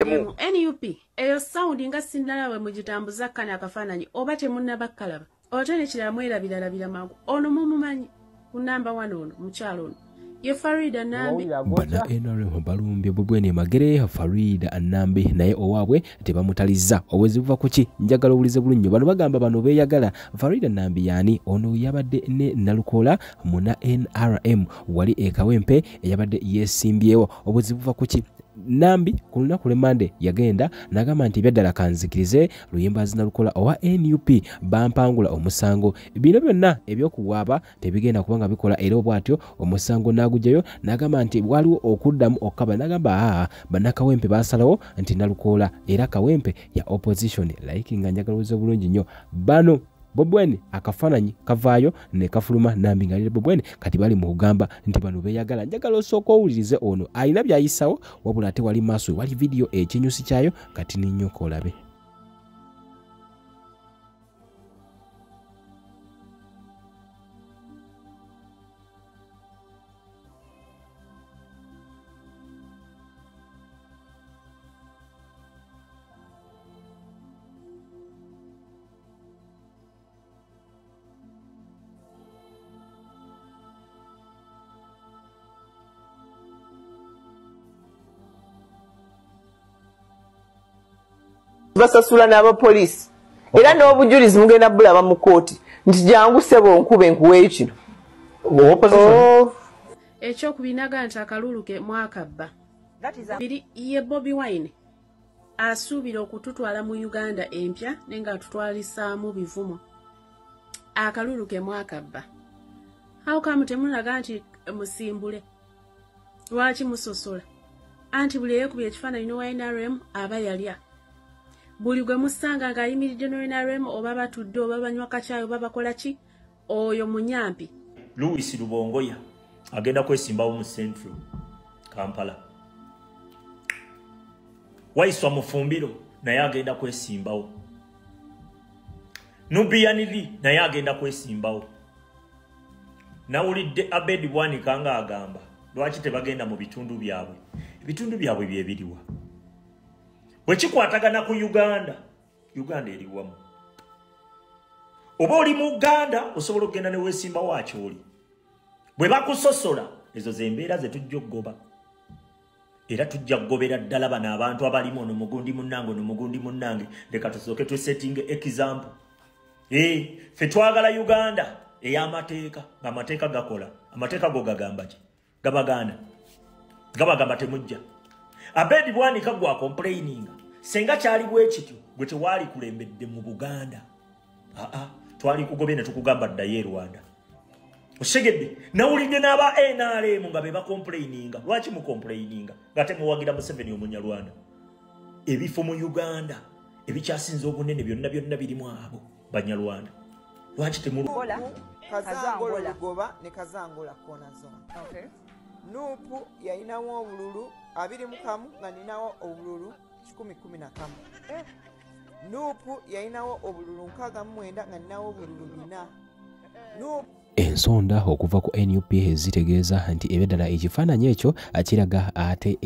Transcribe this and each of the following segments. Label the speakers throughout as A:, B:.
A: mu NUP eyo sound nga sindalawe mugitambuza kana akafaananyi oba temunnabakkalaba otene kiramwera biralabira mangu ono mumumanyi ku number 1 ono mukyalo ono ye Farida Nambi
B: bana NRM balumbye bubwene magere Farida Nambi naye owabwe tebamutaliza obwezi buva kuki njagala obulize bulunyo bano bagamba bano beyagala Farida Nambi yani ono yabadde ne nalukola muna NRM wali ekawempe yabadde yesimbyewo obwezi buva kuki Nambi ku lunaku lw'Emande yagenda n'agamba nti byaddala kanzikirize luyimbazi nalukola owa NUP bampangula omusango bino byonna ebyokuwaaba tebigenda kubanga bikola era obwatyo omusango n'agujjayo n'agamba nti waliwo okuddamu okaba n'agamba bannakawempe basalawo nti nalukola era kawempe ya opposition like nga njagala obulize bulungi nnyo bano Bobweni akafananyi kavaayo ne kafuluma Nambi ngalire Bobweni kati bali mu kugamba nti bano beyagala njagala osooka owulirize ono alina byayisawo wabula ate wali maaso wali video ekinyusi kyayo kati ninnyoko olabe
C: basasula n'aba police era n'obujulizi mugenda bulaba mu kooti nti jangu sebo nkube nkuweeyo kino
A: ekyokubinaga nti akaluluke mwakabba biri ye Bobi Wine asuubira okututwala mu Uganda empya nenga atutwalisaamu bivumo akaluluke mwakabba how come temunaga nti musimbule lwaki musosola anti buli yekubye ekifaananyi n'owa NRM aba yalya buli gwe musanga ng'ayimiridde n'NRM oba batudde oba banywa kacaayi oba bakola ki oyo munyampi
D: Louis Lubongoya agenda kwesimbawo mu Central Kampala Waiswa Mufumbiro naye agenda kwesimbawo Nubiyaniri naye agenda kwesimbawo nawulidde Abedi Bwanika nga agamba lwaki tebagenda mu bitundu byabwe bye biriwa wekikwatagana ku Uganda eriwamu oba oli mu Uganda osobola okugenda ne weesimba waakyo oli bwe bakusosola ezo zembeera ze tujja okugoba era tujja kugobera ddala bano abantu abalimu ono mugundi munnange leka tusooke tusetting example ffe twagala Uganda ey'amateeka ng'amateeka gakola amateeka go gagamba ki gabagamba temujja Abedi Bwanika gwa complaining senga kyali bwe kityo gwe tewali kulembedde mu Buganda twali kugobye ne tukugamba ddayo Rwanda oshegedde nawulidde n'aba NRM nga be bacomplaininga lwaki mu complaininga nga temuwagira Museveni Omunyarwanda ebifo mu Uganda ebikyasinze obunene byonna birimu abo Banyarwanda lwaki temulukola
C: Kazangola Lugoba ne Kazangola kona zone Nupu yayinawo obululu 21 nga ninawo obululu 10-11 Nupu yayinawo obululu 69 nga ninawo obululu 4 Nupu
B: ensonda okuva ku NUP ezitegeeza nti ebeddala ekifaananyi ekyo kiraga ate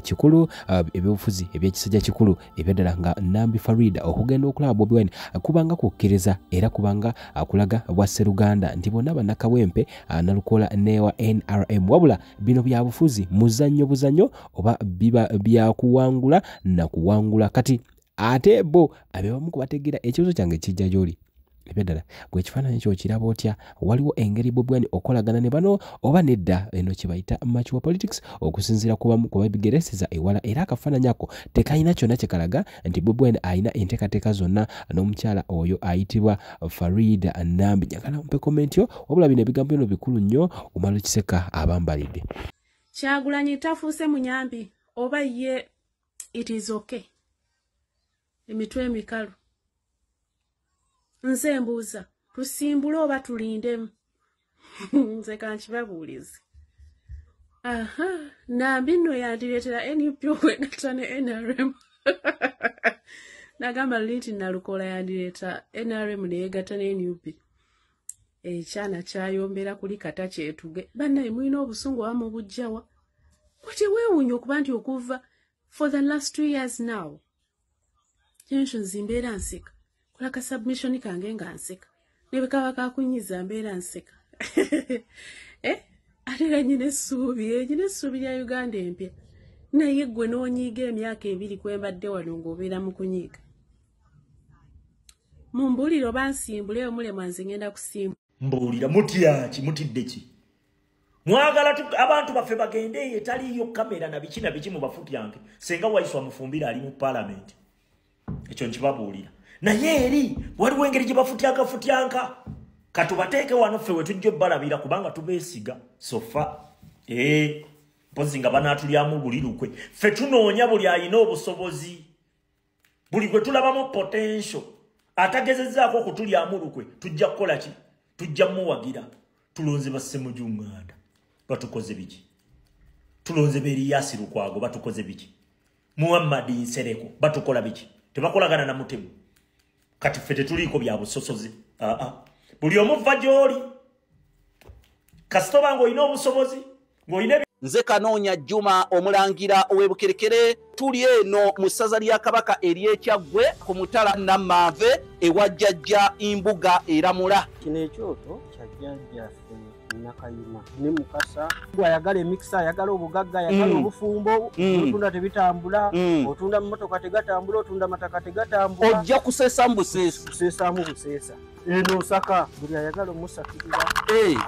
B: kikulu ebyobufuzi ebyekisajja kikulu ebeddala nga Nambi Farida okugenda okulaba Bobi Wine kubanga kukkiriza era kubanga akulaga bwa Sseruganda nti bonna bannakawempe nalukola newa NRM wabula bino bya bufuzi buzannyo oba biba byakuwangula na kuwangula kati ate bo abebamu kubategeera ekibuzo kyange kijja gy'oli ebeddala gwe ekifaananyi ekyo kiraba otya waliwo engeri Bobi Wine okolagana ne bano oba nedda eno kibayita mature politics okusinziira kubamu kubabigereseza ewala era akafaananyi ako tekayina kyonna kyekalaga nti Bobi Wine ayina enteekateeka zonna n'omukyala oyo ayitibwa Farida Nambi njagala mpe komenti yo wabula bino ebigambo bino bikulu nnyo omala okiseka abambalidde
A: Kyagulanyi tafuuse munyambi oba ye it is okay emitwe emikalu nze mbuuza tusimbule oba tulindemu nze kankibabuulize Nambi nno yandireetera NUP okwegatta ne NRM nagamba linti nalukola yandireeta NRM neyegatta ne NUP ekyana kyayombera kuli kata kyetuge bannaye mulina obusungu abamu bujjawa kati weewuunya okuba nti okuva For the last 2 years now. Kyensho nzimbeera nseka. Kola ka submission kange nga nseka. Nebe kaba kakunyiza mbeera nseka. Ate nyine essuubi lya Uganda empya. Naye ggwe n'onyiiga emyaka 2 kwembadde wano ng'obeera mu kunyiiga. Mumbuulire oba nsimbule omulema nze ngenda kusimba.
D: Mbuulira mutya ki mutidde ki? Mwagala abantu baffe bagende etaliyo kamera na biki mu bafutyanke. Senga waiswa mufumbira ali mu parliament. Ekyo nkibabuulira. Naye eri waliwo engeri gye bafutyanka. Katubateeke wano ffe we tujja balabira kubanga tubeesiga sofa. Mpozi nga banaatulyamu buli lukwe. Ffe tunoonya buli alina obusobozi. Buli gwe tulabamu potential. Atagezezzaako okutulyamu lukwe. Tujja kukola ki? Tujja muwagira. Tulonze Bassemujunganda. Batukoze biki? Tulonze Beriyasi Lukwago. Batukoze biki? Muhammad Nsereko. Batukola biki? Tebakolagana na Mutemu. Kati ffe tetuliiko bya busosozi. Buli omu vva gy'oli. Kasita oba ng'olina obusobozi, ng'olina
E: Nze Kanoonya Juma omulangira ow'Ebukerekere tuli eno mu ssaza lya Kabaka ery'Ekyaggwe ku mutala Namanve ewa Jjajja Imbuga Eramula.
F: Kino ekyoto kya Jjajjaffe Nakayima ne Mukasa ayagala emikisa ayagala obugagga ayagala obufumbo otunda tebitambula otunda mmotoka tegatambula otunda mataka tegatambula
E: ojja kuseesamu
F: buseesa eno Saka buli ayagala omusakirira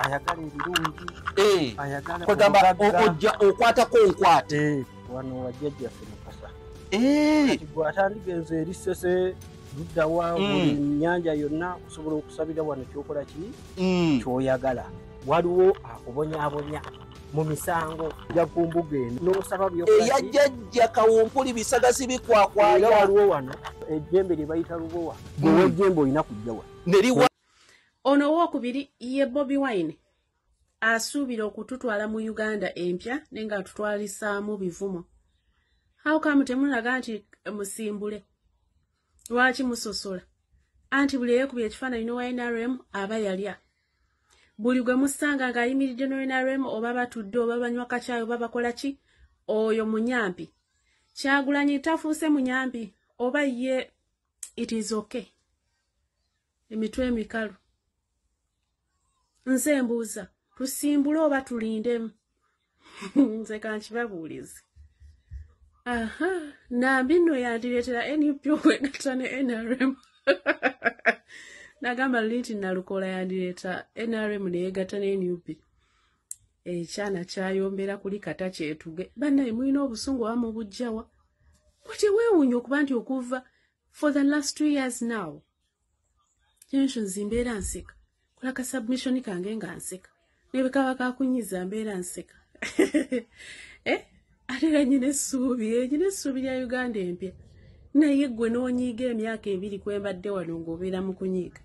F: ayagala ebirungi ayagala
E: kwegamba ojja okwatako nkwate
F: wano wa Jjajjaffe Mukasa kati gwatandigenze eri Ssese luddawa buli nnyanja yonna okusobola okusabira wano kyokola ki kyoyagala waliwo akubonyabonya mu misango ja kumbuga eno n'osaba
E: eya Jjajja Kawumpuli bisagazi bikwakwaya
F: waliwo wano ejjembe lye bayita lubowa gwe ejjembe olina kujja wa
A: ono owookubiri ye Bobi Wine asuubira okututwala mu Uganda empya naye nga tutwalisaamu bivumo. How come temulaga nti musimbule? Lwaki musosola? Anti buli yeekubye ekifaananyi n'owa NRM aba yalya. Buli gwe musanga ng'ayimiridde no NRM oba batudde oba banywa kacaayi oba bakola ki? Oyo munyampi. Kyagulanyi tafuuse munyampi oba ye it is okay. Emitwe emikalu. Nze mbuuza tusimbule oba tulindemu? Nze kankibabuulize. Nambi nno yandireetera NUP okwegatta ne NRM. Nagamba linti nalukola yandireeta NRM neyegatta ne NUP. Ekyana kyayombera kuli kata kyetuge. Bannaye mulina obusungu wamu bujjawa. Kati weewuunya okuba nti okuva for the last 2 years now. Kyensho nzimbeera nseka. Kola ka submission kange nga nseka. Nebe kaba kakunyiza mbeera nseka. Ate nyine essuubi lya Uganda empya. Naye ggwe n'onyiiga emyaka 2 kwembadde wano ng'obeera mu kunyiiga.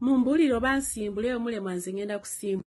A: Mumbuulire oba nsimbule omulema nze ngenda kusimba.